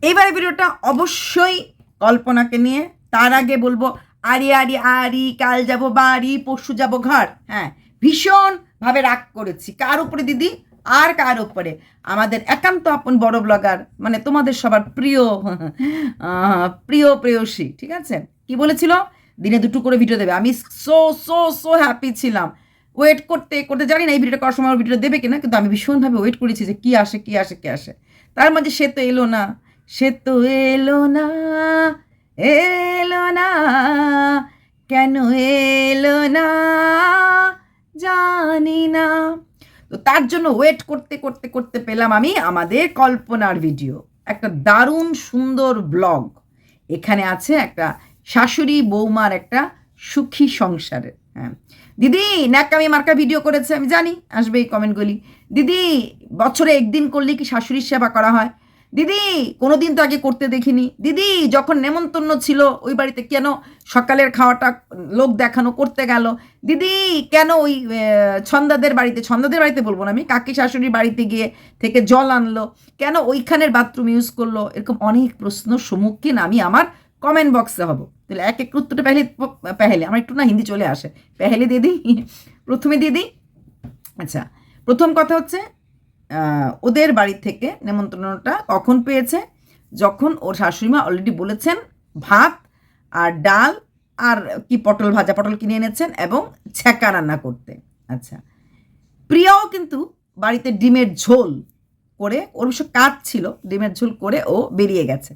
এইবারে ভিডিওটা অবশ্যই কল্পনাকে নিয়ে। তার আগে বলবো আরি আরি আরি কাল যাব বাড়ি পরশু যাব ঘর। হ্যাঁ, ভীষণভাবে রাগ করেছি। কার উপরে দিদি? আর কার উপরে? আমাদের একান্ত আপন বড় ব্লগার, মানে তোমাদের সবার প্রিয় প্রিয় প্রেয়সী। ঠিক আছে, কি বলেছিল? দিনে দুটো করে ভিডিও দেবে। আমি সো সো সো হ্যাপি ছিলাম। ওয়েট করতে করতে, জানি না এই ভিডিওটা করার সময় ভিডিও দেবে কিনা, কিন্তু আমি ভীষণভাবে ওয়েট করেছি যে কী আসে কী আসে কী আসে। তার মাঝে সে তো এলো না, সে তো এলো না, এলো না, কেন এলো না জানি না। তো তার জন্য ওয়েট করতে করতে করতে পেলাম আমি আমাদের কল্পনার ভিডিও, একটা দারুণ সুন্দর ব্লগ। এখানে আছে একটা শাশুড়ি বৌমার একটা সুখী সংসারের। হ্যাঁ দিদি ন্যাকামি মার্কা ভিডিও করেছে, আমি জানি আসবে এই কমেন্টগুলি। দিদি বছরে একদিন করলে কি শাশুড়ির সেবা করা হয়? দিদি কোনোদিন তো আগে করতে দেখিনি। দিদি যখন নেমন্তন্ন ছিল ওই বাড়িতে কেন সকালের খাওয়াটা লোক দেখানো করতে গেল? দিদি কেন ওই ছন্দাদের বাড়িতে বলবো না, আমি কাকি শাশুড়ির বাড়িতে গিয়ে থেকে জল আনলো? কেন ওইখানের বাথরুম ইউজ করলো? এরকম অনেক প্রশ্ন সম্মুখীন আমি আমার কমেন্ট বক্সে হব। তাহলে এক এক উত্তরটা পেহেলে আমার একটু না হিন্দি চলে আসে, পেহেলে দিদি প্রথমে দিদি। আচ্ছা, প্রথম কথা হচ্ছে ওদের বাড়ি থেকে নেমন্ত্রণটা কখন পেয়েছে? যখন ওর শাশুড়িমা অলরেডি বলেছেন ভাত আর ডাল আর কি পটল ভাজা, পটল কিনে এনেছেন এবং ছ্যাঁকা রান্না করতে। আচ্ছা, প্রিয়াও কিন্তু বাড়িতে ডিমের ঝোল করে, ওর অবশ্য কাজ ছিল, ডিমের ঝোল করে ও বেরিয়ে গেছে।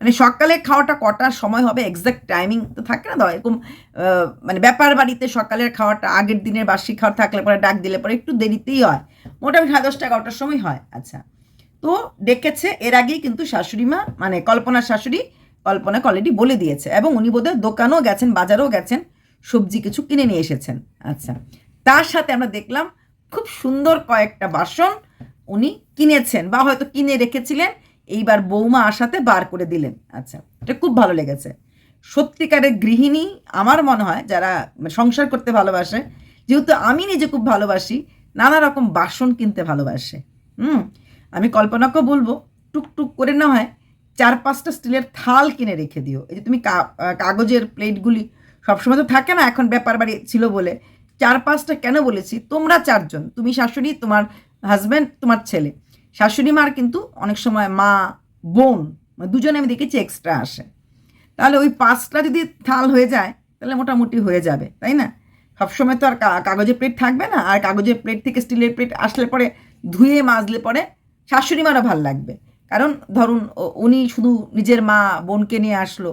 মানে সকালে খাওয়াটা কটার সময় হবে এক্স্যাক্ট টাইমিং তো থাকে না, এরকম মানে ব্যাপার বাড়িতে সকালের খাওয়াটা আগের দিনের বাসি খাওয়া থাকলে পরে ডাক দিলে পরে একটু দেরিতেই হয়, মোটামুটি 10:30 11টার সময় হয়। আচ্ছা, তো ডেকেছে এর আগেই কিন্তু শাশুড়ি মা, মানে কল্পনার শাশুড়ি কল্পনাকে অলরেডি বলে দিয়েছে, এবং উনি বোধহয় দোকানেও গেছেন, বাজারেও গেছেন, সবজি কিছু কিনে নিয়ে এসেছেন। আচ্ছা, তার সাথে আমরা দেখলাম খুব সুন্দর কয়েকটা বাসন উনি কিনেছেন বা হয়তো কিনে রেখেছিলেন, এইবার বৌমা আসাতে বার করে দিলেন। আচ্ছা, এটা খুব ভালো লেগেছে। সত্যিকারের গৃহিণী আমার মনে হয় যারা সংসার করতে ভালোবাসে, যেহেতু আমি নিজে খুব ভালোবাসি, নানা রকম বাসন কিনতে ভালোবাসে। আমি কল্পনাকেও বলবো টুকটুক করে না হয় 4-5টা স্টিলের থাল কিনে রেখে দিও। এই যে তুমি কাগজের প্লেটগুলি সবসময় তো থাকে না, এখন ব্যাপার বাড়ি ছিল বলে 4-5টা কেন বলেছি, তোমরা 4জন, তুমি শাশুড়ি, তোমার হাজব্যান্ড, তোমার ছেলে, শাশুড়ি মার কিন্তু অনেক সময় মা বোন দুজনে আমি দেখেছি এক্সট্রা আসে। তাহলে ওই 5টা যদি থাল হয়ে যায় তাহলে মোটামুটি হয়ে যাবে, তাই না? সবসময় তো আর কাগজের প্লেট থাকবে না, আর কাগজের প্লেট থেকে স্টিলের প্লেট আসলে পরে ধুয়ে মাজলে পরে শাশুড়ি মারও ভাল লাগবে। কারণ ধরুন উনি শুধু নিজের মা বোনকে নিয়ে আসলো,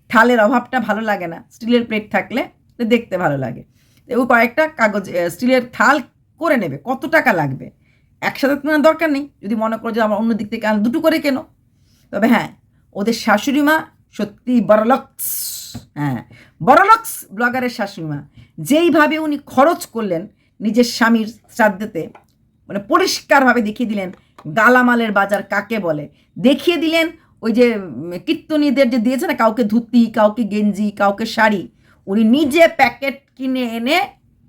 থালের অভাবটা ভালো লাগে না, স্টিলের প্লেট থাকলে দেখতে ভালো লাগে। ওই কয়েকটা কাগজ স্টিলের থাল করে নেবে। কত টাকা লাগবে? একসাথে কেনার দরকার নেই, যদি মনে করো যে আমার অন্য দিক থেকে দুটো করে কেনো। তবে হ্যাঁ, ওদের শাশুড়ি মা সত্যি বড়লক্স। হ্যাঁ, বড়লক্স ব্লগারের শাশুড়ি মা, যেইভাবে উনি খরচ করলেন নিজের স্বামীর শ্রাদ্ধেতে, মানে পরিষ্কারভাবে দেখিয়ে দিলেন গালামালের বাজার কাকে বলে, দেখিয়ে দিলেন ওই যে কীর্তনীদের যে দিয়েছে না, কাউকে ধুতি, কাউকে গেঞ্জি, কাউকে শাড়ি, উনি নিজে প্যাকেট কিনে এনে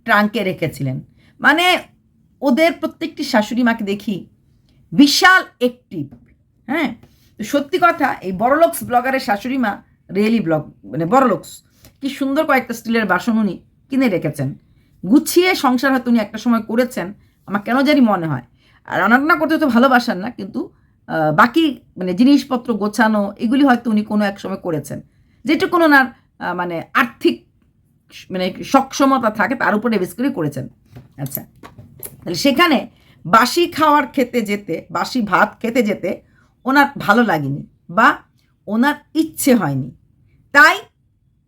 ট্রাঙ্কে রেখেছিলেন। মানে ওদের প্রত্যেকটি শাশুড়ি মাকে দেখি বিশাল অ্যাক্টিভ। হ্যাঁ, তো সত্যি কথা এই বড়লোকস ব্লগারের শাশুড়ি মা রিয়েলি ব্লগ, মানে বড়লোকস। কি সুন্দর কয়েকটা স্টিলের বাসন উনি কিনে রেখেছেন, গুছিয়ে সংসার হয়তো উনি একটা সময় করেছেন, আমার কেন জানি মনে হয়। আর রান্না করতে তো ভালোবাসেন না, কিন্তু বাকি মানে জিনিসপত্র গোছানো এগুলি হয়তো উনি কোনো এক সময় করেছেন, যেটুকু ওনার মানে আর্থিক মানে সক্ষমতা থাকে তার উপরে বেশ করে করেছেন। আচ্ছা, তাহলে সেখানে বাসি খাওয়ার খেতে যেতে, বাসি ভাত খেতে যেতে ওনার ভালো লাগেনি বা ওনার ইচ্ছে হয়নি, তাই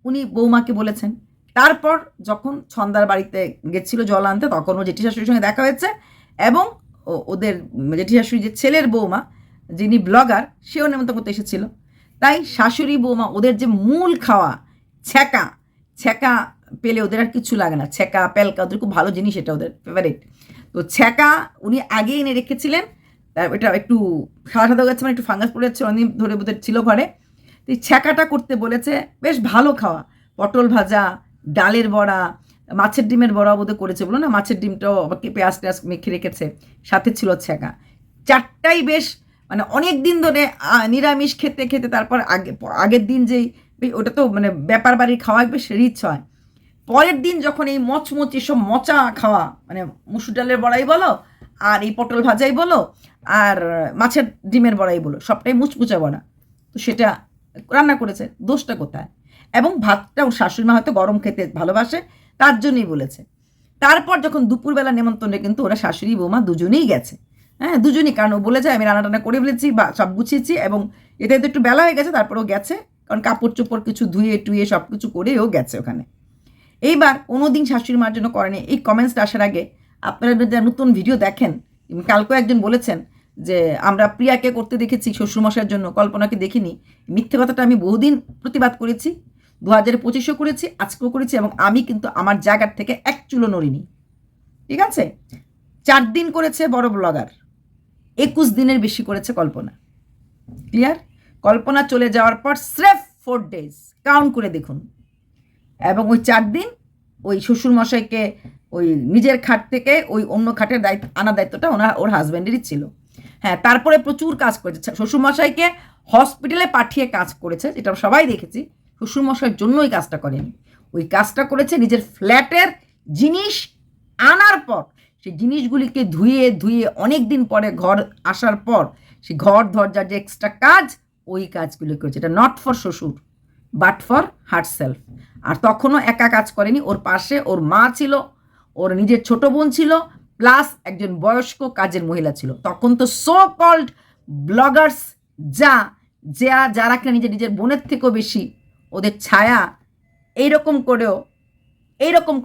উনি বৌমাকে বলেছেন। তারপর যখন ছন্দার বাড়িতে গেছিল জল আনতে, তখন ও জেঠি শাশুড়ির সঙ্গে দেখা হয়েছে, এবং ওদের জেঠি শাশুড়ি যে ছেলের বৌমা যিনি ব্লগার, সেও নেমন্তন্ন করতে এসেছিল। তাই শাশুড়ি বৌমা ওদের যে মূল খাওয়া ছ্যাঁকা, ছ্যাঁকা পেলে ওদের আর কিছু লাগে না, ছ্যাঁকা পেলকা ওদের খুব ভালো জিনিস, এটা ওদের ফেভারিট। তো ছ্যাঁকা উনি আগেই এনে রেখেছিলেন, এটা একটু সাদা সাদা গেছে, মানে একটু ফাঙ্গাস পড়ে যাচ্ছে, অনেকদিন ধরে ওদের ছিল ঘরে। তো এই ছ্যাঁকাটা করতে বলেছে, বেশ ভালো খাওয়া, পটল ভাজা, ডালের বড়া, মাছের ডিমের বড়া বোধহয় করেছে, বলো না, মাছের ডিমটাও পেঁয়াজ টেয়াজ মেখে রেখেছে, সাথে ছিল ছ্যাঁকা। চারটাই বেশ মানে অনেক দিন ধরে নিরামিষ খেতে খেতে তারপর আগের দিন যেই ওটা তো মানে ব্যাপার বাড়ির খাওয়া বেশ রিচ হয়, পরের দিন যখন এই মচমচি সব মচা খাওয়া মানে মুসুর ডালের বড়াই বলো আর এই পটল ভাজাই বলো আর মাছের ডিমের বড়াই বলো, সবটাই মুচমুচা বড়া, তো সেটা রান্না করেছে, দোষটা কোথায়? এবং ভাতটা ওর শাশুড়ি মা হয়তো গরম খেতে ভালোবাসে, তার জন্যই বলেছে। তারপর যখন দুপুরবেলা নেমন্তন্নে কিন্তু ওরা শাশুড়ি বৌমা দুজনেই গেছে, হ্যাঁ দুজনই, কারণ ও বলেছে আমি রান্না টান্না করে ফেলেছি বা সব গুছিয়েছি, এবং এতে তো একটু বেলা হয়ে গেছে, তারপরেও গেছে, কারণ কাপড় চোপড় কিছু ধুয়ে টুয়ে সব কিছু করেও গেছে ওখানে। এইবার কোনোদিন শাশুড়ি মার জন্য করেনি। এই কমেন্টসটা আসার আগে আপনারা যদি নতুন ভিডিও দেখেন, কালকেও একজন বলেছেন যে আমরা প্রিয়াকে করতে দেখেছি শ্বশুরমশাইয়ের জন্য, কল্পনাকে দেখিনি। মিথ্যে কথাটা আমি বহুদিন প্রতিবাদ করেছি, 2025-এও করেছি, আজকেও করেছি, এবং আমি কিন্তু আমার জায়গার থেকে এক চুলো নড়িনি, ঠিক আছে? 4 দিন করেছে বড় ব্লগার, 21 দিনের বেশি করেছে কল্পনা। ক্লিয়ার? কল্পনা চলে যাওয়ার পর স্রেফ 4 ডেজ কাউন্ট করে দেখুন, এবং ওই 4 দিন ওই শ্বশুরমশাইকে ওই নিজের খাট থেকে ওই অন্য খাটের দায়িত্বটা ওর হাজব্যান্ডেরই ছিল। হ্যাঁ, তারপরে প্রচুর কাজ করেছে, শ্বশুরমশাইকে হসপিটালে পাঠিয়ে কাজ করেছে, যেটা সবাই দেখেছি। শ্বশুরমশাইয়ের জন্য ওই কাজটা করেনি, ওই কাজটা করেছে নিজের ফ্ল্যাটের জিনিস আনার পর, সেই জিনিসগুলিকে ধুয়ে ধুয়ে অনেক দিন পরে ঘর আসার পর সেই ঘর দরজার যে এক্সট্রা কাজ, ওই কাজগুলি করেছে। এটা নট ফর শ্বশুর বাট ফর হার্ট সেলফ। আর তখনও একা কাজ করেনি, ওর পাশে ওর মা ছিল, ওর নিজের ছোট বোন ছিল, প্লাস একজন বয়স্ক কাজের মহিলা ছিল। তখন তো সো কল্ড ব্লগার্স যারা কিনা নিজের বোনের থেকেও বেশি, ওদের ছায়া এইরকম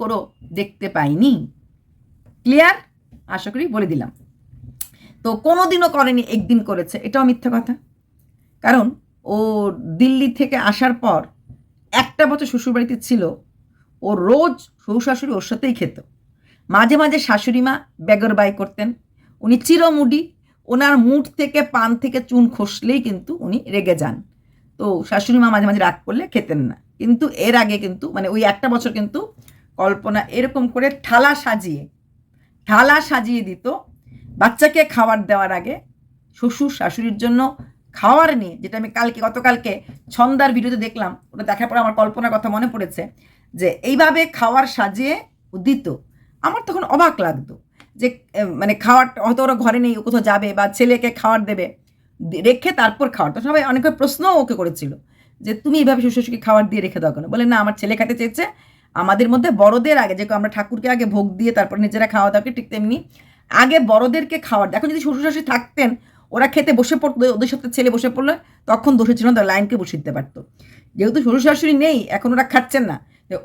করেও দেখতে পাইনি। ক্লিয়ার? আশা করি বলে দিলাম। তো কোনোদিনও করেনি, একদিন করেছে, এটাও মিথ্যা কথা। কারণ ও দিল্লি থেকে আসার পর 1টা বছর শ্বশুরবাড়িতে ছিল, ও রোজ শ্বশুর শাশুড়ি ওর সাথেই খেত। মাঝে মাঝে শাশুড়ি মা বেগর বাই করতেন, উনি চিরমুডি, ওনার মুঠ থেকে পান থেকে চুন খসলেই কিন্তু উনি রেগে যান। তো শাশুড়ি মা মাঝে মাঝে রাগ করলে খেতেন না। কিন্তু এর আগে কিন্তু মানে ওই 1টা বছর কিন্তু কল্পনা এরকম করে থালা সাজিয়ে দিত বাচ্চাকে খাবার দেওয়ার আগে। শ্বশুর শাশুড়ির জন্য খাওয়ার নিয়ে, যেটা আমি গতকালকে ছন্দার ভিডিওতে দেখলাম, ওটা দেখার পর আমার কল্পনার কথা মনে পড়েছে, যে এইভাবে খাওয়ার সাজিয়ে দিত। আমার তখন অবাক লাগতো যে মানে খাওয়ারটা হয়তো ওরা ঘরে নেই, ও কোথাও যাবে বা ছেলেকে খাওয়ার দেবে, রেখে তারপর খাওয়ার। তো সবাই অনেক প্রশ্নও ওকে করেছিল যে তুমি এইভাবে শ্বশুরকে খাবার দিয়ে রেখে দাও কেন? বলে না, আমার ছেলে খেতে চেয়েছে, আমাদের মধ্যে বড়দের আগে, যেরকম আমরা ঠাকুরকে আগে ভোগ দিয়ে তারপর নিজেরা খাওয়া দাওয়াকে, ঠিক তেমনি আগে বড়দেরকে খাওয়ার। এখন যদি শ্বশুর শাশুড়ি থাকতেন, ওরা খেতে বসে পড়তো, ওদের সাথে ছেলে বসে পড়লে তখন দোষে ছিল না, লাইনকে বসিয়ে দিতে পারতো। যেহেতু শ্বশুর শাশুড়ি নেই, এখন ওরা খাচ্ছেন না,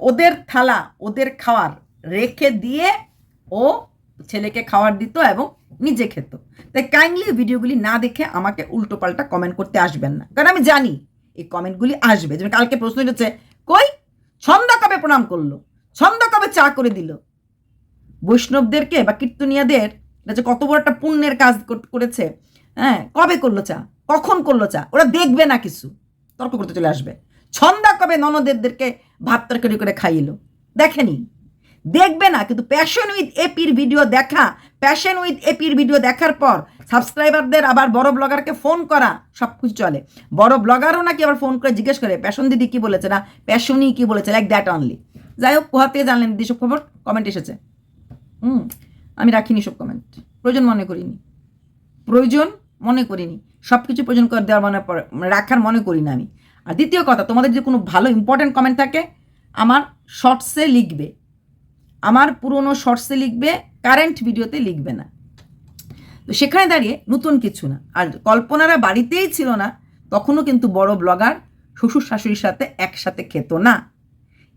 ওদের থালা ওদের খাওয়ার রেখে দিয়ে ও ছেলেকে খাওয়ার দিত এবং নিজে খেত। তাই কাইন্ডলি ভিডিওগুলি না দেখে আমাকে উল্টো পাল্টা কমেন্ট করতে আসবেন না, কারণ আমি জানি এই কমেন্টগুলি আসবে। যেমন কালকে প্রশ্ন হচ্ছে, কই ছন্দা কবে প্রণাম করলো, ছন্দা কবে চা করে দিল? বৈষ্ণবদেরকে বা কীর্তনিয়াদের এটা যে কত বড় একটা পুণ্যের কাজ করেছে, হ্যাঁ, কবে করলো চা, কখন করলো চা, ওরা দেখবে না, কিছু তর্ক করতে চলে আসবে। ছন্দা কবে ননদেরকে ভাত তরকারি করে খাইলো, দেখেনি, দেখবে না। কিন্তু প্যাশন উইথ এপির ভিডিও দেখার পর সাবস্ক্রাইবারদের আবার বড় ব্লগারকে ফোন করা, সব কিছু চলে। বড় ব্লগারও নাকি আবার ফোন করে জিজ্ঞেস করে প্যাশন দিদি কি বলেছে, না প্যাশনই কি বলেছে, লাইক দ্যাট অনলি। যাই হোক, কোথা থেকে জানলেন দিদি সব খবর? কমেন্ট এসেছে। আমি রাখিনি সব কমেন্ট, প্রয়োজন মনে করিনি, সব কিছু প্রয়োজন করে দেওয়ার রাখার মনে করি না আমি। আর দ্বিতীয় কথা, তোমাদের যদি কোনো ভালো ইম্পর্টেন্ট কমেন্ট থাকে আমার শর্টসে লিখবে, আমার পুরনো শর্টসে লিখবে, কারেন্ট ভিডিওতে লিখবে না। তো সেখানে দাঁড়িয়ে নতুন কিছু না। আর কল্পনারা বাড়িতেই ছিল না, তখনও কিন্তু বড় ব্লগার শ্বশুর শাশুড়ির সাথে একসাথে খেত না।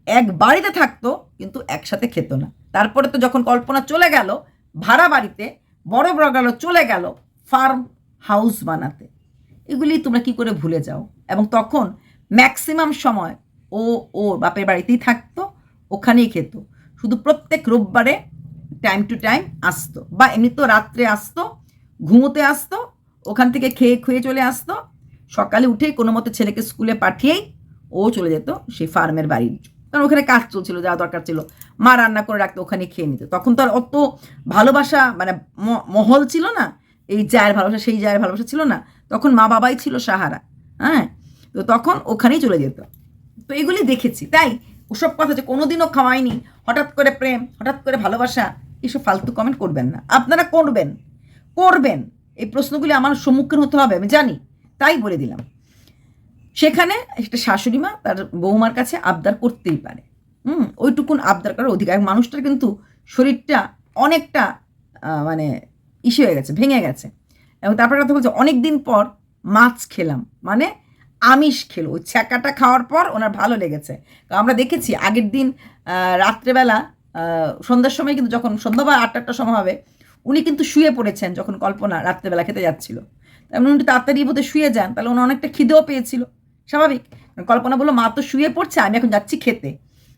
এক বাড়িতে থাকতো কিন্তু একসাথে খেত না। তারপরে তো যখন কল্পনা চলে গেল ভাড়া বাড়িতে, বড় ব্লগারও চলে গেল ফার্ম হাউস বানাতে। এগুলি তোমরা কি করে ভুলে যাও? এবং তখন ম্যাক্সিমাম সময় ও বাপের বাড়িতেই থাকতো, ওখানেই খেত। শুধু প্রত্যেক রোববারে টাইম টু টাইম আসতো, বা এমনি তো রাত্রে আসতো, ঘুমোতে আসতো, ওখান থেকে খেয়ে চলে আসতো। সকালে উঠেই কোনো মতো ছেলেকে স্কুলে পাঠিয়েই ও চলে যেত সেই ফার্মের বাড়ি, কারণ ওখানে কাজ চলছিল, যাওয়া দরকার ছিল। মা রান্না করে রাখতো, ওখানে খেয়ে নিত। তখন তো আর অত ভালোবাসা মানে মহল ছিল না, এই জায়ের ভালোবাসা সেই জায়ের ভালোবাসা ছিল না। তখন মা বাবাই ছিল সাহারা। হ্যাঁ, তো তখন ওখানেই চলে যেত। তো এগুলি দেখেছি, তাই ওসব কথা যে কোনোদিনও খাওয়ায়নি, হঠাৎ করে প্রেম, হঠাৎ করে ভালোবাসা, এসব ফালতু কমেন্ট করবেন না। আপনারা করবেন, এই প্রশ্নগুলি আমার সম্মুখীন হতে হবে, আমি জানি, তাই বলে দিলাম। সেখানে একটা শাশুড়ি মা তার বৌমার কাছে আবদার করতেই পারে, ওইটুকুন আবদার করার অধিকার। মানুষটার কিন্তু শরীরটা অনেকটা মানে ইসে হয়ে গেছে, ভেঙে গেছে। এবং তারপরে কথা বলছে অনেক দিন পর মাছ খেলাম, মানে আমিষ খেলো। ওই ছ্যাঁকাটা খাওয়ার পর ওনার ভালো লেগেছে। আমরা দেখেছি আগের দিন রাত্রেবেলা সন্ধ্যার সময়, কিন্তু যখন সন্ধ্যা বা 8টার সময় হবে, উনি কিন্তু শুয়ে পড়েছেন যখন কল্পনা রাত্রেবেলা খেতে যাচ্ছিল। তেমন উনি তাড়াতাড়ি বোধহয় শুয়ে যান, তাহলে ওনার অনেকটা খিদেও পেয়েছিল, স্বাভাবিক। কল্পনা বললো মা তো শুয়ে পড়ছে, আমি এখন যাচ্ছি খেতে।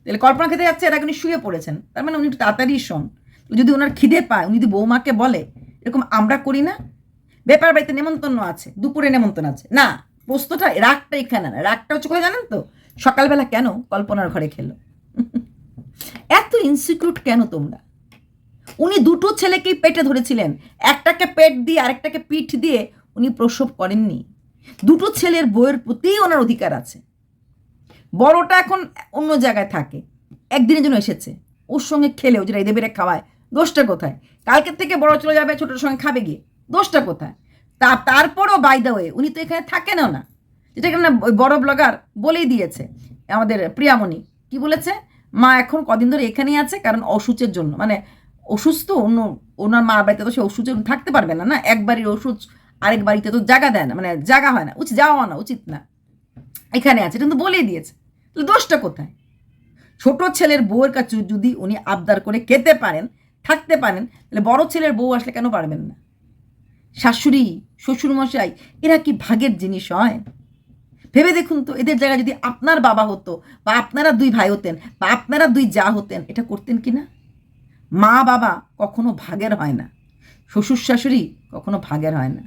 তাহলে কল্পনা খেতে যাচ্ছে, এর আগে উনি শুয়ে পড়েছেন, তার মানে উনি একটু তাড়াতাড়ি শোন। যদি ওনার খিদে পায়, উনি যদি বৌমাকে বলে এরকম আমরা করি না, ব্যাপার বাড়িতে নেমন্তন্ন আছে, দুপুরে নেমন্তন্ন আছে, না, প্রশ্নটা রাগটা এখানে না, রাগটা হচ্ছে কোথায় জানেন তো, সকালবেলা কেন কল্পনার ঘরে খেলো। এত ইনসিকিউর কেন তোমরা? উনি দুটো ছেলেকেই পেটে ধরেছিলেন, একটাকে পেট দিয়ে আরেকটাকে পিঠ দিয়ে উনি প্রসব করেননি। দুটো ছেলের বউয়ের প্রতি ওনার অধিকার আছে। বড়টা এখন অন্য জায়গায় থাকে, একদিনের জন্য এসেছে, ওর সঙ্গে খেলেও যেটা এদের বেড়ে খাওয়ায়, দোষটা কোথায়? কালকের থেকে বড় চলে যাবে, ছোটোর সঙ্গে খাবে গিয়ে, দোষটা কোথায়? তারপরও বাই দ্য ওয়ে উনি তো এখানে থাকেনও না, যেটা কেন ওই বড় ব্লগার বলেই দিয়েছে, আমাদের প্রিয়ামণি কি বলেছে, মা এখন কদিন ধরে এখানেই আছে কারণ অসুচের জন্য, মানে অসুস্থ, ওনার মার বাড়িতে তো সে অসুচের থাকতে পারবে না, না, এক বাড়ির অসুচ আরেক বাড়িতে তো জায়গা দেয় না, মানে জায়গা হয় না, যাওয়া না উচিত না, এখানে আছে, কিন্তু বলেই দিয়েছে। তাহলে দোষটা কোথায়? ছোট ছেলের বউয়ের কাছে যদি উনি আবদার করে খেতে পারেন, থাকতে পারেন, তাহলে বড় ছেলের বউ আসলে কেন পারবেন না? শাশুড়ি, শ্বশুরমশাই, এরা কি ভাগের জিনিস হয়? ভেবে দেখুন তো, এদের জায়গায় যদি আপনার বাবা হতো, বা আপনারা দুই ভাই হতেন, বা আপনারা দুই যা হতেন, এটা করতেন কি না? মা বাবা কখনো ভাগের হয় না, শ্বশুর শাশুড়ি কখনো ভাগের হয় না।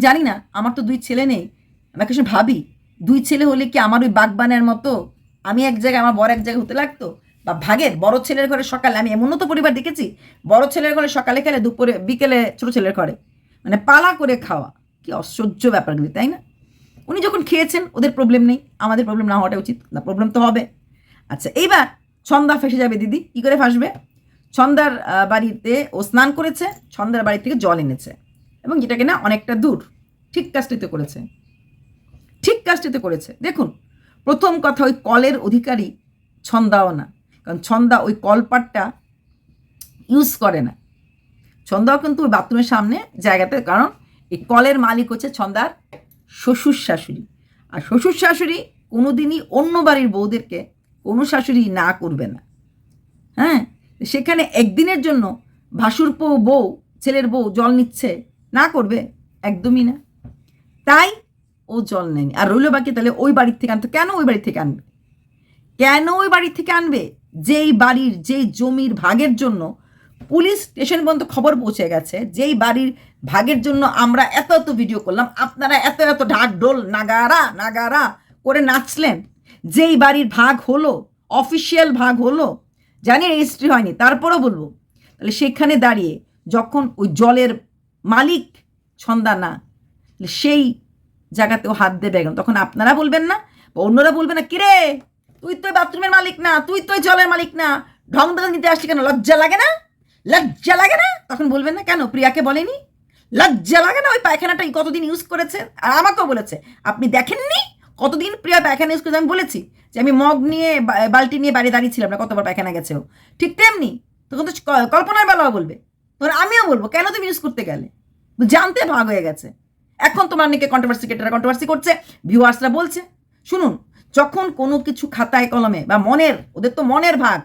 জানি না, আমার তো দুই ছেলে নেই, আমাকে সে ভাবি দুই ছেলে হলে কি আমার ওই বাগবানের মতো আমি এক জায়গায় আমার বড় এক জায়গায় হতে লাগতো? বা ভাগের, বড় ছেলের ঘরে সকালে, আমি এমনও তো পরিবার দেখেছি, বড় ছেলের ঘরে সকালে খেলে, দুপুরে বিকেলে ছোট ছেলের ঘরে, মানে পালা করে খাওয়া। কি অসহ্য ব্যাপারগুলি, তাই না? উনি যখন খেয়েছেন ওদের প্রবলেম নেই, আমাদের প্রবলেম না হওয়াটা উচিত না? প্রবলেম তো হবে। আচ্ছা, এইবার ছন্দা ফেসে যাবে। দিদি কী করে ফাঁসবে? ছন্দার বাড়িতে ও স্নান করেছে, ছন্দার বাড়ি থেকে জল এনেছে, এবং যেটা কিনা অনেকটা দূর। ঠিক কাজটিতে করেছে, ঠিক কাজটিতে করেছে। দেখুন, প্রথম কথা, ওই কলের অধিকারী ছন্দাও না, কারণ ছন্দা ওই কলপাটটা ইউজ করে না। ছন্দাও কিন্তু ওই বাথরুমের সামনে জায়গাতে, কারণ এই কলের মালিক হচ্ছে ছন্দার শ্বশুর শাশুড়ি। আর শ্বশুর শাশুড়ি কোনোদিনই অন্য বাড়ির বউদেরকে কোনো শাশুড়ি না করবে না। হ্যাঁ, সেখানে একদিনের জন্য ভাসুরপো বউ, ছেলের বউ জল নিচ্ছে, না করবে? একদমই না। তাই ও জল নেয়নি। আর রইল বাকি, তাহলে ওই বাড়ির থেকে আনতে, কেন ওই বাড়ি থেকে আনবে? কেন ওই বাড়ি থেকে আনবে? যেই বাড়ির, যেই জমির ভাগের জন্য পুলিশ স্টেশন পর্যন্ত খবর পৌঁছে গেছে, যেই বাড়ির ভাগের জন্য আমরা এত এত ভিডিও করলাম, আপনারা এত এত ঢাক ঢোল নাগারা নাগারা করে নাচলেন, যেই বাড়ির ভাগ হলো, অফিসিয়াল ভাগ হলো, জানি রেজিস্ট্রি হয়নি, তারপরেও বলবো, তাহলে সেখানে দাঁড়িয়ে যখন ওই জলের মালিক ছন্দা না, সেই জায়গাতেও হাত দেবে কেন? তখন আপনারা বলবেন না, বা অন্যরা বলবে না, কিরে তুই তো বাথরুমের মালিক না, তুই তো জলের মালিক না, ঢং ঢং নিতে আসলি কেন? লজ্জা লাগে না? লজ্জা লাগে না? তখন বলবেন না কেন প্রিয়াকে বলেনি? লজ্জা লাগে না? ওই পায়খানাটা কতদিন ইউজ করেছে, আর আমাকেও বলেছে, আপনি দেখেননি কতদিন প্রিয়া পায়খানা ইউজ করেছে? আমি বলেছি যে আমি মগ নিয়ে, বালতি নিয়ে বাইরে দাঁড়িয়েছিলাম না, কতবার পায়খানা গেছেও। ঠিক তেমনি তখন তো কল্পনার বেলাও বলবে, তখন আমিও বলবো কেন তুমি ইউজ করতে গেলে? জানতে ভাগ হয়ে গেছে। এখন তোমার নিকে কন্ট্রোভার্সি ক্রিয়েটাররা কন্ট্রোভার্সি করছে, ভিউয়ার্সরা বলছে। শুনুন, যখন কোনো কিছু খাতায় কলমে বা মনের, ওদের তো মনের ভাগ,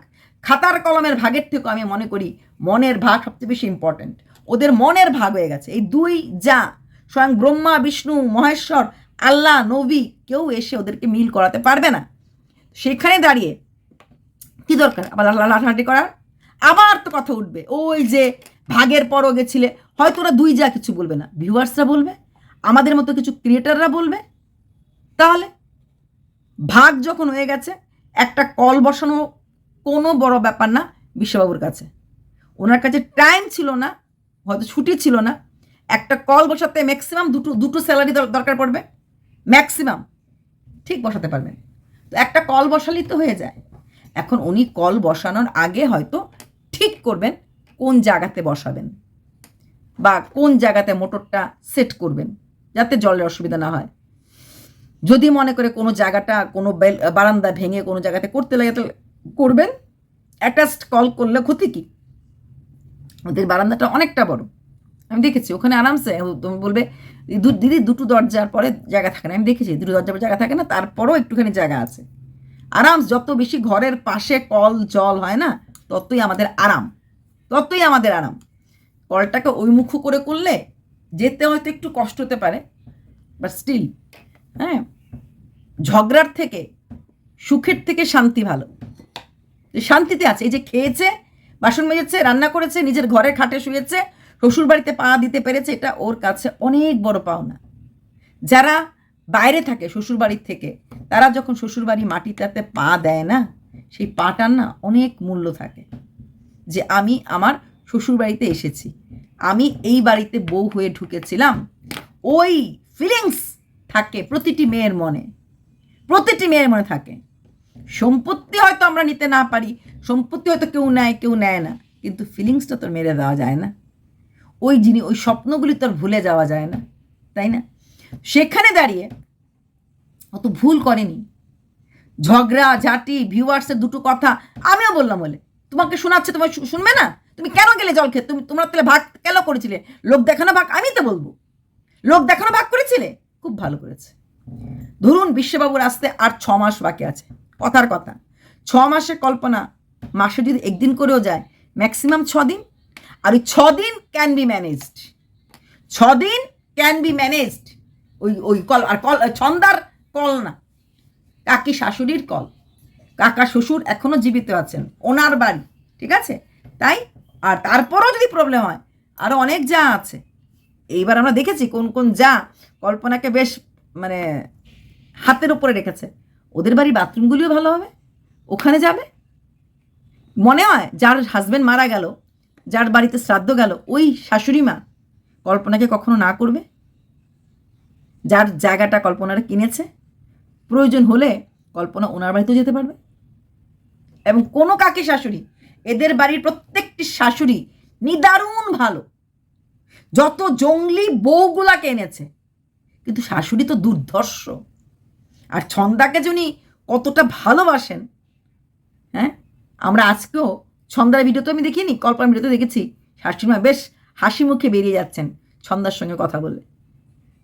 খাতার কলমের ভাগের থেকেও আমি মনে করি মনের ভাগ সবচেয়ে বেশি ইম্পর্টেন্ট। ওদের মনের ভাগ হয়ে গেছে। এই দুই যা, স্বয়ং ব্রহ্মা বিষ্ণু মহেশ্বর আল্লাহ নবী কেউ এসে ওদেরকে মিল করাতে পারবে না। সেখানে দাঁড়িয়ে কি দরকার আবার লাঠালাঠি করার? আবার তো কথা উঠবে, ওই যে ভাগের পরও গেছিলে, হয়তো ওরা দুই যা কিছু বলবে না, ভিউয়ার্সরা বলবে, আমাদের মতো কিছু ক্রিয়েটাররা বলবে। তাহলে ভাগ যখন হয়ে গেছে, একটা কল বসানো কোনো বড় ব্যাপার না বিশ্ববাবুর কাছে। ওনার কাছে টাইম ছিল না, হয়তো ছুটি ছিল না, একটা কল বসাতে ম্যাক্সিমাম দুটো স্যালারি দরকার পড়বে, ম্যাক্সিমাম, ঠিক বসাতে পারবেন। তো একটা কল বসালেই তো হয়ে যায়। এখন উনি কল বসানোর আগে হয়তো ঠিক করবেন কোন জায়গাতে বসাবেন বা কোন জায়গাতে মোটরটা সেট করবেন যাতে জলের অসুবিধা না হয়। যদি মনে করে কোনো জায়গাটা কোনো বারান্দা ভেঙে কোনো জায়গাতে করতে লাগে তো করবেন, অ্যাটাচড কল করলে ক্ষতি কি? ওদের বারান্দাটা অনেকটা বড়, আমি দেখেছি। ওখানে আরামসে তুমি বলবে দিদি দুটো দরজার পরে জায়গা থাকে না, আমি দেখেছি দুটো দরজার পরে জায়গা থাকে না, তারপরও একটুখানি জায়গা আছে। আরাম, যত বেশি ঘরের পাশে কল জল হয় না ততই আমাদের আরাম, ততই আমাদের আরাম। কলটাকে ওই মুখ করে করলে যেতে হয়তো একটু কষ্ট হতে পারে, বাট স্টিল, হ্যাঁ, ঝগড়ার থেকে সুখের থেকে শান্তি ভালো। শান্তিতে আছে, এই যে খেয়েছে, বাসন মেজেছে, রান্না করেছে, নিজের ঘরের খাটে শুয়েছে, শ্বশুরবাড়িতে পা দিতে পেরেছে, এটা ওর কাছে অনেক বড় পাওনা। যারা বাইরে থাকে শ্বশুরবাড়ির থেকে, তারা যখন শ্বশুরবাড়ি মাটিটাতে পা দেয় না, সেই পাটার না অনেক মূল্য থাকে। যে আমি আমার শ্বশুরবাড়িতে এসেছি, আমি এই বাড়িতে বউ হয়ে ঢুকেছিলাম, ওই ফিলিংস থাকে প্রতিটি মেয়ের মনে, প্রতিটি মেয়ের মনে থাকে। সম্পত্তি হয়তো আমরা নিতে না পারি, সম্পত্তি হয়তো কেউ নেয় কেউ নেয় না, কিন্তু ফিলিংসটা তো মেরে দেওয়া যায় না, ওই ওই স্বপ্নগুলি তো আর ভুলে যাওয়া যায় না, তাই না? সেখানে দাঁড়িয়ে অত ভুল করেনি। ঝগড়া ঝাঁটি, ভিউয়ার্সের দুটো কথা আমিও বললাম বলে তোমাকে শোনাচ্ছে, তোমার শুনবে না? তুমি কেন গেলে জল খেতে? তোমরা তাহলে ভাগ কেন করেছিলে? লোক দেখানো ভাগ? আমি তো বলবো লোক দেখানো ভাগ করেছিলে, খুব ভালো করেছে। ধরুন বিশ্ববাবুর আসতে আর 6 মাস বাকি আছে, কথার কথা 6 মাসে কল্পনা মাসে যদি একদিন করেও যায়, ম্যাক্সিমাম 6 দিন, আর ওই 6 দিন ক্যান বি ম্যানেজড, 6 দিন ক্যান বি ম্যানেজড। ওই কল, আর কল ছন্দার কল না, কাকি শাশুড়ির কল। কাকা শ্বশুর এখনো জীবিত আছেন, ওনার বাড়ি, ঠিক আছে? তাই আর তারপরও যদি প্রবলেম হয়, আরও অনেক যা আছে। এইবার আমরা দেখেছি কোন কোন যা কল্পনাকে বেশ মানে হাতের উপরে রেখেছে। ওদের বাড়ির বাথরুমগুলিও ভালো হবে, ওখানে যাবে। মনে হয় যার হাজব্যান্ড মারা গেল, যার বাড়িতে শ্রাদ্ধ গেল, ওই শাশুড়ি মা কল্পনাকে কখনো না করবে? যার জায়গাটা কল্পনারা কিনেছে, প্রয়োজন হলে কল্পনা ওনার বাড়িতেও যেতে পারবে। এবং কোনো কাকি শাশুড়ি, এদের বাড়ির প্রত্যেকটি শাশুড়ি নিদারুণ ভালো, যত জঙ্গলি বউগুলাকে এনেছে, কিন্তু শাশুড়ি তো দুর্ধর্ষ। আর ছন্দাকে যিনি কতটা ভালোবাসেন, হ্যাঁ, আমরা আজকেও ছন্দার ভিডিওতে আমি দেখিনি, কল্পনার ভিডিওতে দেখেছি শাশুড়িমা বেশ হাসি মুখে বেরিয়ে যাচ্ছেন ছন্দার সঙ্গে কথা বলে।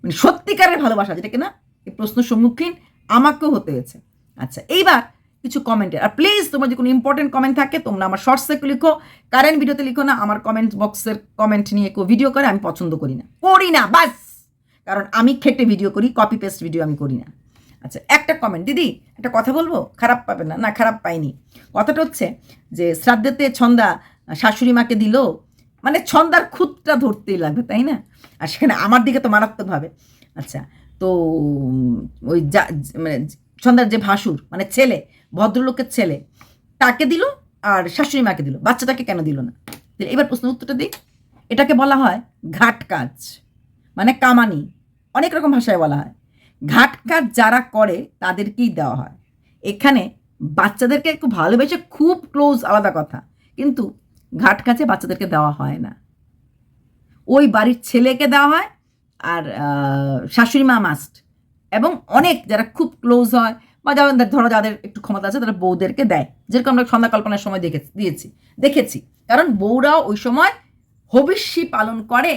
মানে সত্যিকারের ভালোবাসা, যেটা কিনা এই প্রশ্ন সম্মুখীন আমাকেও হতে হয়েছে। আচ্ছা, এইবার কিছু কমেন্টের, আর প্লিজ তোমার যে কোনো ইম্পর্টেন্ট কমেন্ট থাকে তোমরা আমার শর্টসে লিখো, কারেন্ট ভিডিওতে লিখো না। আমার কমেন্ট বক্সের কমেন্ট নিয়ে কেউ ভিডিও করে আমি পছন্দ করি না, বাস। কারণ আমি খেটে ভিডিও করি, কপি পেস্ট ভিডিও আমি করি না। আচ্ছা, একটা কমেন্ট, দিদি একটা কথা বলবো, খারাপ পাবে না? না, খারাপ পাইনি। কথাটা হচ্ছে যে শ্রাদ্ধেতে ছন্দা শাশুড়ি মাকে দিল, মানে ছন্দার খুঁতটা ধরতেই লাগবে, তাই না? আর সেখানে আমার দিকে তো মারাত্মকভাবে। আচ্ছা, তো ওই যা মানে ছন্দার যে ভাসুর মানে ছেলে, ভদ্রলোকের ছেলে, তাকে দিল আর শাশুড়ি মাকে দিল, বাচ্চাটাকে কেন দিল না? এবার প্রশ্ন উত্তরটা দিই। এটাকে বলা হয় ঘাট কাজ, মানে কামানি, অনেক রকম ভাষায় বলা হয়। ঘাট কাজ যারা করে তাদেরকেই দেওয়া হয়। এখানে বাচ্চাদেরকে একটু ভালোবেসে খুব ক্লোজ আলাদা কথা, কিন্তু ঘাট কাজে বাচ্চাদেরকে দেওয়া হয় না, ওই বাড়ির ছেলেকে দেওয়া হয়। আর শাশুড়ি মা মাস্ট, এবং অনেক যারা খুব ক্লোজ হয় বা ধরো যাদের একটু ক্ষমতা আছে তারা বউদেরকে দেয়, যেরকম আমরা সন্ধ্যা কল্পনার সময় দেখেছি। কারণ বউরাও ওই সময় হবিষ্যি পালন করে,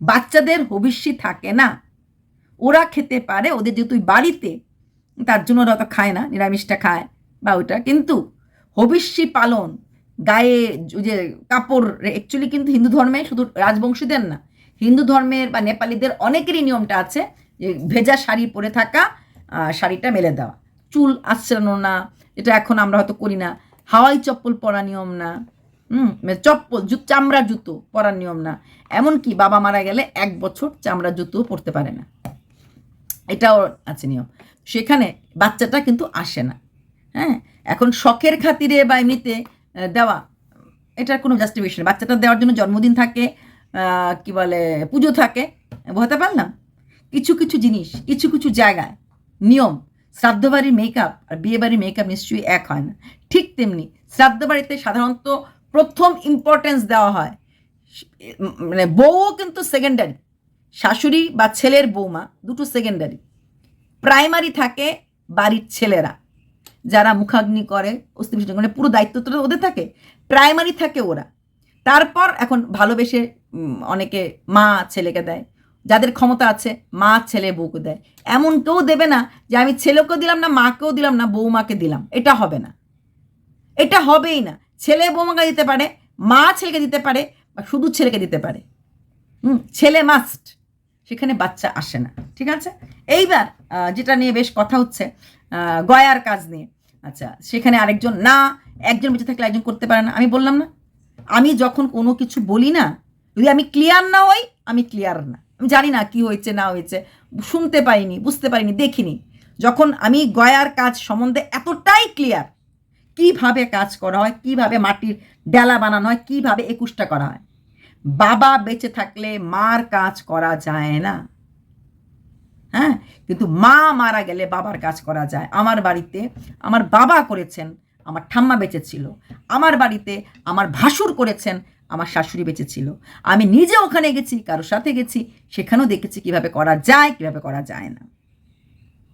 বাচ্চাদের হবিষ্যি থাকে না, ওরা খেতে পারে, ওদের যেহেতু বাড়িতে, তার জন্য ওরা তো খায় না, নিরামিষটা খায় বা ওইটা। কিন্তু হবিষ্যি পালন, গায়ে যে কাপড়, অ্যাকচুয়ালি কিন্তু হিন্দু ধর্মে শুধু রাজবংশীদের না, হিন্দু ধর্মের বা নেপালিদের অনেকেরই নিয়মটা আছে যে ভেজা শাড়ি পরে থাকা, শাড়িটা মেলে দেওয়া, চুল আঁচড়ানো না, এটা এখন আমরা হয়তো করি না, হাওয়াই চপ্পল পরা নিয়ম না, চপ্পল চামড়া জুতো পরার নিয়ম না, এমনকি বাবা মারা গেলে 1 বছর চামড়া জুতো পরতে পারে না, এটাও আছে নিয়ম। সেখানে বাচ্চাটা কিন্তু আসে না। হ্যাঁ, এখন শখের খাতিরে বা এমনিতে দেওয়া, এটার কোনো জাস্টিফিকেশন। বাচ্চাটা দেওয়ার জন্য জন্মদিন থাকে, কি বলে পুজো থাকে, বোঝাতে পারলাম? কিছু কিছু জিনিস, কিছু কিছু জায়গায় নিয়ম, শ্রাদ্ধ বাড়ির মেকআপ আর বিয়ে বাড়ির মেকআপ নিশ্চয়ই এক হয় না। ঠিক তেমনি শ্রাদ্ধ বাড়িতে সাধারণত প্রথম ইম্পর্টেন্স দেওয়া হয়, মানে বউও কিন্তু সেকেন্ডারি, শাশুড়ি বা ছেলের বৌমা দুটো সেকেন্ডারি, প্রাইমারি থাকে বাড়ির ছেলেরা যারা মুখাগ্নি করে, অস্থি বিসর্জন করে, পুরো দায়িত্ব তো ওদের থাকে, প্রাইমারি থাকে ওরা। তারপর এখন ভালোবেসে অনেকে মা ছেলেকে দেয়, যাদের ক্ষমতা আছে মা ছেলে বউকে দেয়। এমন কেউ দেবে না যে আমি ছেলেকেও দিলাম না, মাকেও দিলাম না, বৌমাকে দিলাম, এটা হবে না, এটা হবেই না। ছেলে বৌমাকে দিতে পারে, মা ছেলেকে দিতে পারে, বা শুধু ছেলেকে দিতে পারে। ছেলে মাস্ট, সেখানে বাচ্চা আসে না। ঠিক আছে, এইবার যেটা নিয়ে বেশ কথা হচ্ছে গয়ার কাজ নিয়ে। আচ্ছা, সেখানে আরেকজন না, একজন বেঁচে থাকলে একজন করতে পারে না। আমি বললাম না, আমি যখন কোনো কিছু বলি না, যদি আমি ক্লিয়ার না হই, আমি ক্লিয়ার না, আমি জানি না কি হয়েছে না হয়েছে, শুনতে পাইনি, বুঝতে পারিনি, দেখিনি। যখন আমি গয়ার কাজ সম্বন্ধে এতটাই ক্লিয়ার, কিভাবে কাজ করা হয়, কিভাবে মাটির ডালা বানানো হয়, কিভাবে 21টা করা হয়, বাবা বেঁচে থাকলে মার কাজ করা যায় না। হ্যাঁ, কিন্তু মা মারা গেলে বাবার কাজ করা যায়। আমার বাড়িতে আমার বাবা করেছেন, আমার ঠাম্মা বেঁচে ছিল। আমার বাড়িতে আমার ভাসুর করেছেন, আমার শাশুড়ি বেঁচে ছিল। আমি নিজে ওখানে গেছি, কারোর সাথে গেছি, সেখানেও দেখেছি কিভাবে করা যায়, কিভাবে করা যায় না।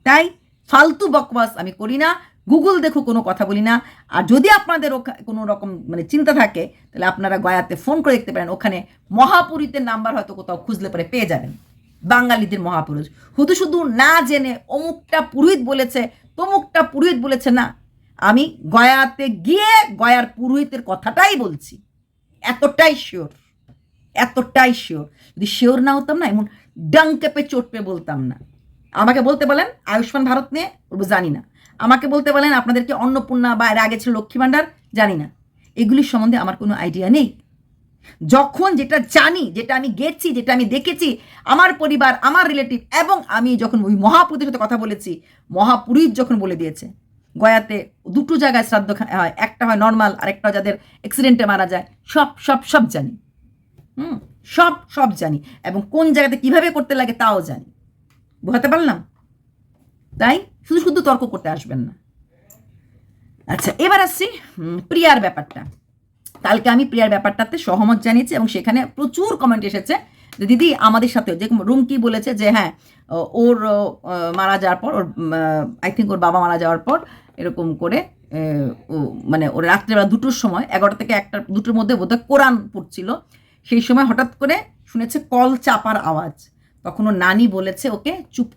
তাই ফালতু বকবাস আমি করি না, গুগল দেখো কোনো কথা বলি না। আর যদি আপনাদের কোনো রকম মানে চিন্তা থাকে, তাহলে আপনারা গয়াতে ফোন করে দেখতে পারেন, ওখানে মহাপুরুষদের নাম্বার হয়তো কোথাও খুঁজলে পরে পেয়ে যাবেন, বাঙালিদের মহাপুরুষ। শুধু শুধু না জেনে অমুকটা পুরোহিত বলেছে, তমুকটা পুরোহিত বলেছে না, আমি গয়াতে গিয়ে গয়ার পুরোহিতের কথাটাই বলছি, এতটাই শিওর, এতটাই শিওর। যদি শিওর না হতাম না, এমন ডাঙ্কেপে চোটপে বলতাম না। আমাকে বলতে বলেন আয়ুষ্মান ভারত নিয়ে, বলবো জানি না। আমাকে বলতে বলেন আপনাদেরকে অন্নপূর্ণা বা এর আগে ছিল লক্ষ্মী ভাণ্ডার, জানি না। এগুলির সম্বন্ধে আমার কোনো আইডিয়া নেই। যখন যেটা জানি, যেটা আমি গেছি, যেটা আমি দেখেছি, আমার পরিবার, আমার রিলেটিভ, এবং আমি যখন ওই মহাপুরুষের সাথে কথা বলেছি, মহাপুরুষ যখন বলে দিয়েছে গয়াতে দুটো জায়গায় শ্রাদ্ধ হয়, একটা হয় নর্মাল, আরেকটা যাদের অ্যাক্সিডেন্টে মারা যায়, সব সব সব জানি। সব সব জানি, এবং কোন জায়গাতে কিভাবে করতে লাগে তাও জানি। বোঝাতে পারলাম? তাই শুধু শুধু তর্ক করতে আসবেন না। আচ্ছা, এবার আসছি প্রিয়ার ব্যাপারটা। কালকে আমি প্রিয়ার ব্যাপারটাতে সহমত জানিয়েছি, এবং সেখানে প্রচুর কমেন্ট এসেছে যে দিদি আমাদের সাথেও, যে রুমকি বলেছে যে হ্যাঁ ওর মারা যাওয়ার পর, ওর আই থিঙ্ক ওর বাবা মারা যাওয়ার পর এরকম করে ও মানে ওর রাত্রেবেলা 2টোর সময়, 11টা থেকে 1টা 2টোর মধ্যে বোধহয় কোরআন পড়ছিল, সেই সময় হঠাৎ করে শুনেছে কল চাপার আওয়াজ। তখন ওর নানি বলেছে ওকে চুপ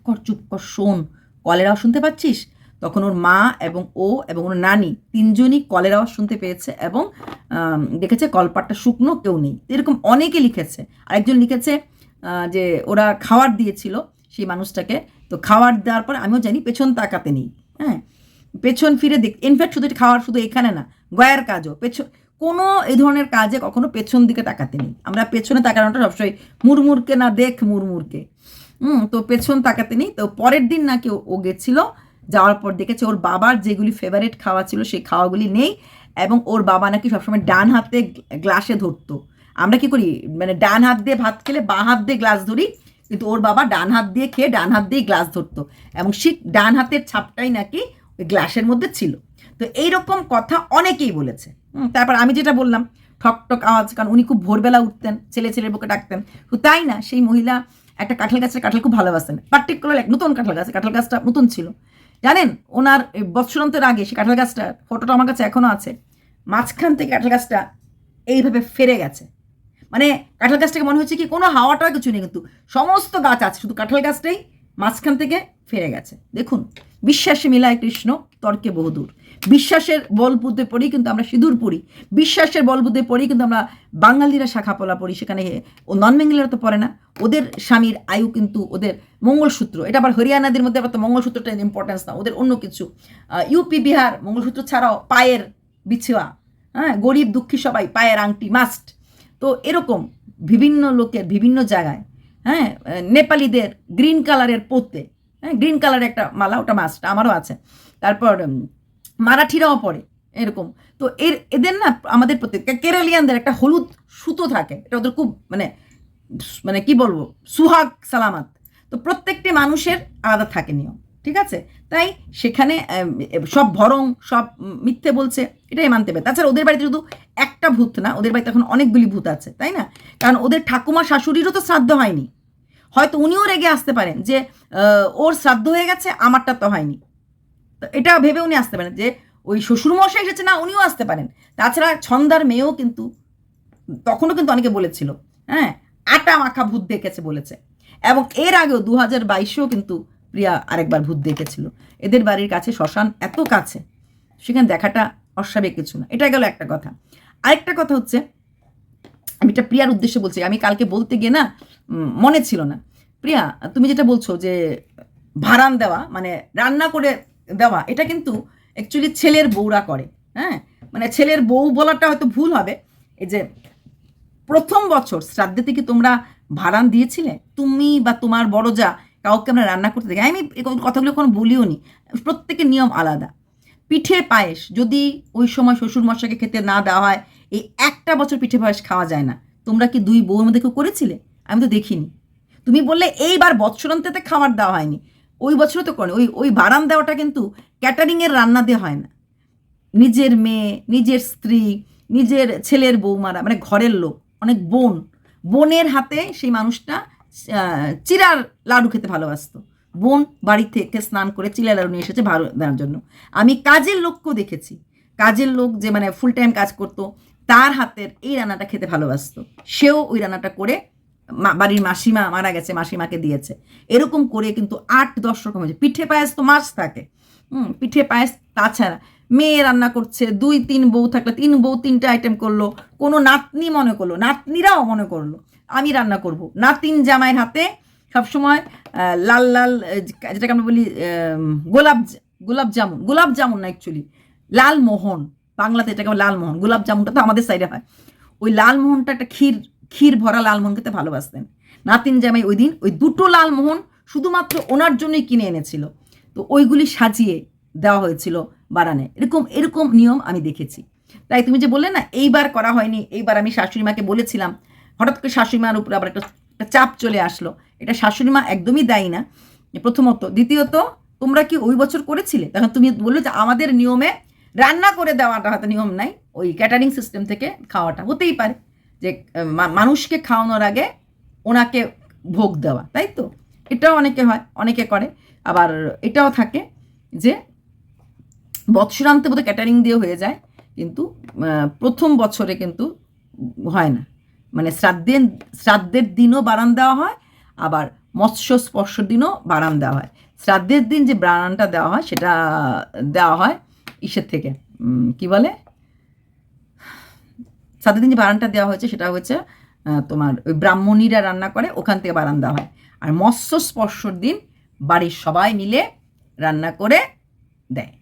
কর শোন, কলের আওয়াজ শুনতে পাচ্ছিস? তখন ওর মা এবং ও এবং ওর নানি তিনজনই কলের আওয়াজ শুনতে পেয়েছে, এবং দেখেছে কলপাটটা শুকনো, কেউ নেই। এরকম অনেকে লিখেছে। আরেকজন লিখেছে যে ওরা খাবার দিয়েছিল সেই মানুষটাকে, তো খাবার দেওয়ার পর আমিও জানি পেছন তাকাতে নেই। হ্যাঁ, পেছন ফিরে দেখ, ইনফ্যাক্ট শুধু খাওয়ার, শুধু এখানে না, গয়ার কাজও পেছন, কোনো এই ধরনের কাজে কখনো পেছন দিকে তাকাতে নেই। আমরা পেছনে তাকানোটা সবসময় মুরমুরকে না দেখ মুরমুরকে, তো পেছন তাকাতে নেই। তো পরের দিন নাকি ও গেছিল, যাওয়ার পর দেখেছে ওর বাবার যেগুলি ফেভারিট খাওয়া ছিল সেই খাওয়াগুলি নেই, এবং ওর বাবা নাকি সবসময় ডান হাতে গ্লাসে ধরতো। আমরা কি করি, মানে ডান হাত দিয়ে ভাত খেলে বাঁ হাত দিয়ে গ্লাস ধরি, কিন্তু ওর বাবা ডান হাত দিয়ে খেয়ে ডান হাত দিয়েই গ্লাস ধরতো, এবং সেই ডান হাতের ছাপটাই নাকি ওই গ্লাসের মধ্যে ছিল। তো এইরকম কথা অনেকেই বলেছে। তারপর আমি যেটা বললাম ঠক আওয়াজ, কারণ উনি খুব ভোরবেলা উঠতেন, ছেলের বুকে ডাকতেন। তো তাই না, সেই মহিলা একটা কাঁঠাল গাছের কাঁঠাল খুব ভালোবাসতেন, পার্টিকুলার এক নতুন কাঁঠাল গাছটা নতুন ছিল, জানেন? ওনার বৎসরান্তের আগে সেই কাঁঠাল গাছটার ফটোটা আমার কাছে এখনও আছে। মাঝখান থেকে কাঁঠাল গাছটা এইভাবে ফেরে গেছে, মানে কাঁঠাল গাছটাকে মনে হচ্ছে কি কোনো হাওয়াটাও কিছু নেই, কিন্তু সমস্ত গাছ আছে, শুধু কাঁঠাল গাছটাই মাঝখান থেকে ফেরে গেছে। দেখুন, বিশ্বাসে মিলায় কৃষ্ণ, তর্কে বহুদূর। বিশ্বাসের বল বুদ্ধে পড়ি কিন্তু আমরা সিঁদুর পড়ি, বিশ্বাসের বল বুদ্ধে পড়ি কিন্তু আমরা বাঙালিরা শাখাপলা পড়ি, সেখানে ও নন বেঙ্গলিরা তো পড়ে না। ওদের স্বামীর আয়ু কিন্তু ওদের মঙ্গলসূত্র, এটা আবার হরিয়ানাদের মধ্যে আবার তো মঙ্গলসূত্রটা ইম্পর্টেন্স না, ওদের অন্য কিছু। ইউপি বিহার মঙ্গলসূত্র ছাড়াও পায়ের বিছুয়া, হ্যাঁ, গরিব দুঃখী সবাই পায়ের আংটি মাস্ট। তো এরকম বিভিন্ন লোকের বিভিন্ন জায়গায়, হ্যাঁ, নেপালিদের গ্রিন কালারের পরতে, হ্যাঁ, গ্রিন কালারের একটা মালা, ওটা মাস্ট, আমারও আছে। তারপর মারাঠিরাও পরে এরকম। তো এদের না আমাদের প্রত্যেক কেরালিয়ানদের একটা হলুদ সুতো থাকে, এটা ওদের খুব মানে মানে কি বলবো, সুহাগ সালামাত। তো প্রত্যেকটি মানুষের আলাদা থাকে নিয়ম, ঠিক আছে? তাই সেখানে সব ভরং, সব মিথ্যে বলছে, এটাই মানতে হবে। তাছাড়া ওদের বাড়িতে শুধু একটা ভূত না, ওদের বাড়িতে এখন অনেকগুলি ভূত আছে, তাই না? কারণ ওদের ঠাকুমা শাশুড়িরও তো শ্রাদ্ধ হয়নি। হয়তো উনিও রেগে আসতে পারেন যে ওর শ্রাদ্ধ হয়ে গেছে, আমারটা তো হয়নি। তো এটা ভেবে উনি আসতে পারেন যে ওই শ্বশুরমশাই এসেছে না, উনিও আসতে পারেন। তাছাড়া ছন্দার মেয়েও কিন্তু তখনও কিন্তু অনেকে বলেছিল, হ্যাঁ, আটা মাখা ভূত দেখেছে বলেছে। এবং এর আগেও 2022-এও কিন্তু প্রিয়া আরেকবার ভূত দেখেছিল। এদের বাড়ির কাছে শ্মশান, এত কাছে, সেখানে দেখাটা অস্বাভাবিক কিছু না। এটা গেল একটা কথা। আরেকটা কথা হচ্ছে, আমি এটা প্রিয়ার উদ্দেশ্যে বলছি, আমি কালকে বলতে গিয়ে না মনে ছিল না। প্রিয়া, তুমি যেটা বলছো যে ভাড়ান দেওয়া মানে রান্না করে দেওয়া, এটা কিন্তু অ্যাকচুয়ালি ছেলের বউরা করে। হ্যাঁ, মানে ছেলের বউ বলাটা হয়তো ভুল হবে। এই যে প্রথম বছর শ্রাদ্ধেতে কি তোমরা ভাড়ান দিয়েছিলে? তুমি বা তোমার বড় যা কাউকে আমরা রান্না করতে দেখি? আমি এই কথাগুলো কোনো বলিও নি। প্রত্যেকের নিয়ম আলাদা। পিঠে পায়েস যদি ওই সময় শ্বশুরমশাইকে খেতে না দেওয়া হয়, এই একটা বছর পিঠে পায়েস খাওয়া যায় না। তোমরা কি দুই বউর মধ্যে কেউ করেছিলে? আমি তো দেখিনি। তুমি বললে এইবার বৎসরান্তেতে খাবার দেওয়া হয়নি, ওই বছরও তো করেনি। ওই ওই বারান দেওয়াটা কিন্তু ক্যাটারিংয়ের রান্না দিয়ে হয় না। নিজের মেয়ে, নিজের স্ত্রী, নিজের ছেলের বৌমারা, মানে ঘরের লোক, অনেক বোনের হাতে সেই মানুষটা চিরার লাডু খেতে ভালোবাসতো। বোন বাড়ি থেকে স্নান করে চিলা লাডু নিয়ে এসেছে ভালো দেওয়ার জন্য। আমি কাজের লোককেও দেখেছি, কাজের লোক যে মানে ফুল টাইম কাজ করতো, তার হাতের এই রান্নাটা খেতে ভালোবাসতো। সেও ওই রান্নাটা করে বাড়ির মাসিমা মারা গেছে, মাসিমাকে দিয়েছে। এরকম করে কিন্তু 8-10 রকম হয়েছে। পিঠে পায়েস তো মাছ থাকে, পিঠে পায়েস। তাছাড়া মেয়ে রান্না করছে, 2-3 বউ থাকলে 3 বউ 3টা আইটেম করলো। কোনো নাতনি মনে করলো, নাতনিরাও মনে করলো আমি রান্না করব। নাতিন জামাইয়ের হাতে সবসময় লাল লাল, যেটাকে আমরা বলি গোলাপ জামুন না, অ্যাকচুয়ালি লালমোহন। বাংলাতে এটাকে লালমোহন, গোলাপ জামুনটা তো আমাদের সাইডে হয়। ওই লালমোহনটা একটা ক্ষীর ভরা লালমোহন খেতে ভালোবাসতেন নাতিন জামাই। ওই দিন ওই 2টো লালমোহন শুধুমাত্র ওনার জন্যই কিনে এনেছিল। তো ওইগুলি সাজিয়ে দেওয়া হয়েছিল বারানে। এরকম এরকম নিয়ম আমি দেখেছি। তাই তুমি যে বললে না এইবার করা হয়নি, এইবার আমি শাশুড়ি মাকে বলেছিলাম, হঠাৎ করে শাশুড়ি মার উপরে আবার একটা চাপ চলে আসলো। এটা শাশুড়ি মা একদমই দায়ী না, প্রথমত। দ্বিতীয়ত, তোমরা কি ওই বছর করেছিলে? তখন তুমি বললে যে আমাদের নিয়মে রান্না করে দেওয়াটা হয়তো নিয়ম নাই, ওই ক্যাটারিং সিস্টেম থেকে খাওয়াটা হতেই পারে, যে মানুষকে খাওয়ানোর আগে ওনাকে ভোগ দেওয়া, তাই তো? এটাও অনেকে হয়, অনেকে করে। আবার এটাও থাকে যে বৎসরান্তে বোধহয় ক্যাটারিং দিয়ে হয়ে যায়, কিন্তু প্রথম বছরে কিন্তু হয় না। মানে শ্রাদ্ধের দিনও বারান দেওয়া হয়, আবার মৎস্য স্পর্শের দিনও বারান দেওয়া হয়। শ্রাদ্ধের দিন যে বারানটা দেওয়া হয় সেটা দেওয়া হয় ইসের থেকে, কি বলে, শ্রাদ্ধের দিন যে বারানটা দেওয়া হয়েছে সেটা হচ্ছে তোমার ওই ব্রাহ্মণীরা রান্না করে, ওখান থেকে বারান দেওয়া হয়। আর মৎস্য স্পর্শর দিন বাড়ির সবাই মিলে রান্না করে দেয়,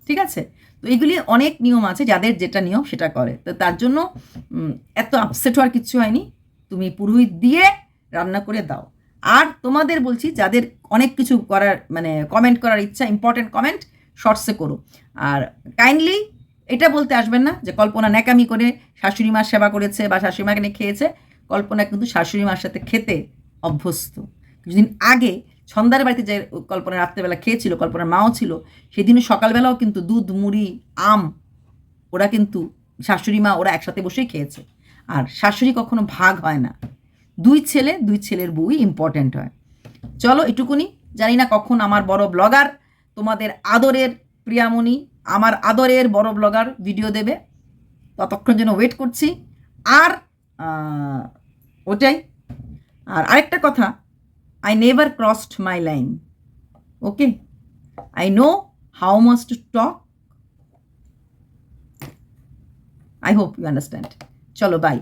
ঠিক আছে? তো এইগুলি অনেক নিয়ম আছে, যাদের যেটা নিয়ম সেটা করে। তো তার জন্য এত আপসেট হওয়ার কিছু হয়নি। তুমি পুরোহিত দিয়ে রান্না করে দাও। আর তোমাদের বলছি, যাদের অনেক কিছু করার মানে কমেন্ট করার ইচ্ছা, ইম্পর্টেন্ট কমেন্ট শর্টসে করো। আর কাইন্ডলি এটা বলতে আসবেন না যে কল্পনা ন্যাকামি করে শাশুড়ি মার সেবা করেছে বা শাশুড়ি মাকে নিয়ে খেয়েছে। কল্পনা কিন্তু শাশুড়ি মার সাথে খেতে অভ্যস্ত। কিছুদিন আগে ছন্দার বাড়িতে যে কল্পনা রাত্রেবেলা খেয়েছিল, কল্পনার মাও ছিল, সেদিনও সকালবেলাও কিন্তু দুধ, মুড়ি, আম ওরা কিন্তু শাশুড়ি মা ওরা একসাথে বসেই খেয়েছে। আর শাশুড়ি কখনো ভাগ হয় না, দুই ছেলের বউই ইম্পর্ট্যান্ট হয়। চলো এটুকুনি। জানি না কখন আমার বড় ব্লগার, তোমাদের আদরের প্রিয়ামণি, আমার আদরের বড় ব্লগার ভিডিও দেবে, ততক্ষণ যেন ওয়েট করছি। আর ওটাই। আর আরেকটা কথা, I never crossed my line. Okay? I know how much to talk. I hope you understand. চলো বাই।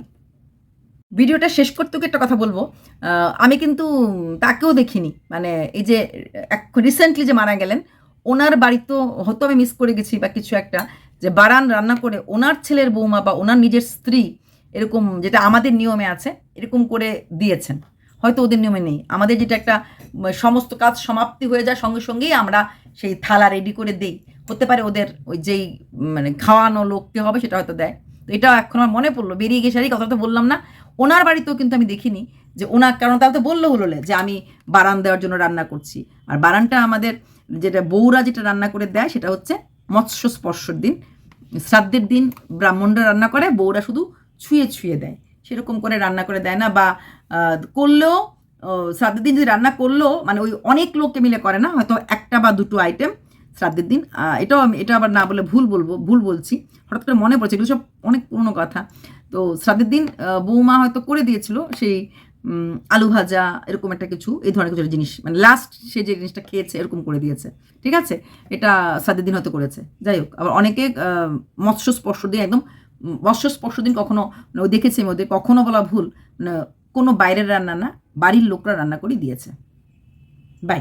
ভিডিওটা শেষ করতে একটা কথা বলবো। আমি কিন্তু তাকেও দেখিনি, মানে এই যে রিসেন্টলি যে মারা গেলেন, ওনার বাড়ি তো হয়তো আমি মিস করে গেছি বা কিছু একটা, যে বারান রান্না করে ওনার ছেলের বৌমা বা ওনার নিজের স্ত্রী, এরকম যেটা আমাদের নিয়মে আছে এরকম করে দিয়েছেন। হয়তো ওদের নিয়মে নেই। আমাদের যেটা একটা সমস্ত কাজ সমাপ্তি হয়ে যায় সঙ্গে সঙ্গেই আমরা সেই থালা রেডি করে দিই। হতে পারে ওদের ওই যেই মানে খাওয়ানো লোককে হবে সেটা হয়তো দেয়। তো এটা এখন আমার মনে পড়লো, বেরিয়ে গেছে, আর কথা তো বললাম না। ওনার বাড়িতেও কিন্তু আমি দেখিনি যে ওনার, কারণ তাহলে তো বললো হলো যে আমি বারান দেওয়ার জন্য রান্না করছি। আর বারানটা আমাদের যেটা বউরা যেটা রান্না করে দেয় সেটা হচ্ছে মৎস্য স্পর্শর দিন, শ্রাদ্ধের দিন ব্রাহ্মণরা রান্না করে, বউরা শুধু ছুঁয়ে ছুঁয়ে দেয়, সেরকম করে রান্না করে দেয় না। বা করলেও শ্রাদ্ধের দিন যদি রান্না করলেও মানে ওই অনেক লোককে মিলে করে না, হয়তো একটা বা দুটো আইটেম শ্রাদ্ধের দিন। এটা আবার না বলে ভুল বলছি, হঠাৎ করে মনে পড়ছে, এগুলো সব অনেক পুরনো কথা। তো শ্রাদ্ধের দিন বৌমা হয়তো করে দিয়েছিল সেই আলু ভাজা এরকম একটা কিছু, এই ধরনের কিছু জিনিস, মানে লাস্ট সে যে জিনিসটা খেয়েছে এরকম করে দিয়েছে, ঠিক আছে, এটা শ্রাদ্ধের দিন হয়তো করেছে। যাই হোক, আবার অনেকে মৎস্য স্পর্শ দিন, একদম মৎস্য স্পর্শ দিন কখনো দেখেছি আমি ওদের, কখনো বলা ভুল, কোনো বাইরের রান্না না, বাড়ির লোকরা রান্না করে দিয়েছে। বাই।